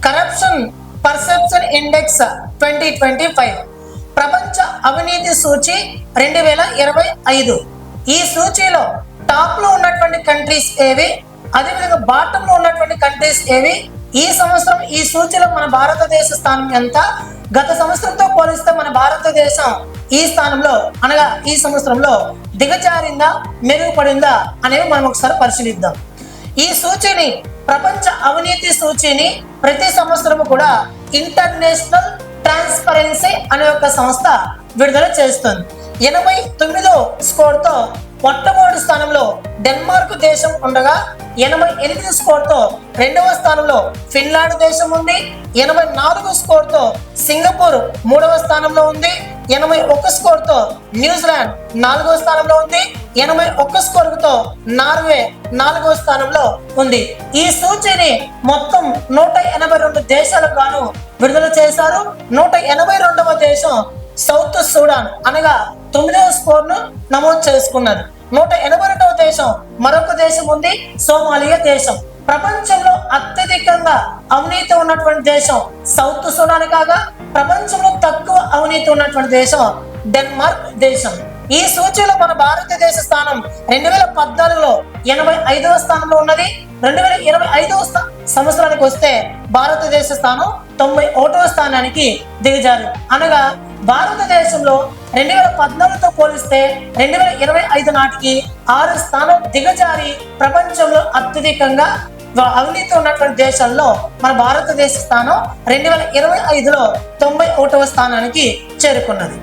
Corruption perception index 2025, ప్రపంచ అవినీతి సూచి 2025. ఈ సూచీలో టాప్ లో ఉన్నటువంటి కంట్రీస్ ఏవి, అదేవిధంగా బాటమ్ లో ఉన్నటువంటి కంట్రీస్ ఏవి, ఈ సంవత్సరం ఈ సూచీలో మన భారతదేశ స్థానం ఎంత, గత సంవత్సరంతో పోలిస్తే మన భారతదేశం ఈ స్థానంలో అనగా ఈ సంవత్సరంలో దిగజారిందా మెరుగుపడిందా అనేవి మనం ఒకసారి పరిశీలిద్దాం. ఈ సూచీని, ప్రపంచ అవినీతి సూచీని ప్రతి సంవత్సరం కూడా ఇంటర్నేషనల్ ట్రాన్స్పరెన్సీ అనే ఒక సంస్థ విడుదల చేస్తుంది. 89వ స్కోర్తో మొట్టమొదటి స్థానంలో డెన్మార్క్ దేశం ఉండగా 88 స్కోర్తో రెండవ స్థానంలో ఫిన్లాండ్ దేశం ఉంది. 84 స్కోర్తో సింగపూర్ మూడవ స్థానంలో ఉంది. 81 స్కోర్తో న్యూజిలాండ్ 4వ స్థానంలో ఉంది. 81 స్కోర్తో నార్వే 4వ స్థానంలో ఉంది. ఈ సూచీని మొత్తం 182 దేశాలకు గాను విడుదల చేశారు. 182వ దేశం సౌత్ సూడాన్ అనగా 9వ స్కోర్ను నమోదు చేసుకున్నది. 182వ దేశం మరొక దేశం ఉంది, సోమాలియా దేశం. ప్రపంచంలో అత్యధికంగా అవినీతి ఉన్నటువంటి దేశం సౌత్ సూడాన్ కాగా, ప్రపంచంలో తక్కువ అవినీతి ఉన్నటువంటి దేశం డెన్మార్క్ దేశం. ఈ సూచీలో మన భారతదేశ స్థానం 2014లో 85వ స్థానంలో ఉన్నది. 2025వ సంవత్సరానికి వస్తే భారతదేశ స్థానం 91వ స్థానానికి దిగజారు. అనగా భారతదేశంలో 2014తో పోలిస్తే 2025 నాటికి 6 స్థానం దిగజారి ప్రపంచంలో అత్యధికంగా అవినీతి ఉన్నటువంటి దేశాల్లో మన భారతదేశ స్థానం 2025లో 91వ స్థానానికి చేరుకున్నది.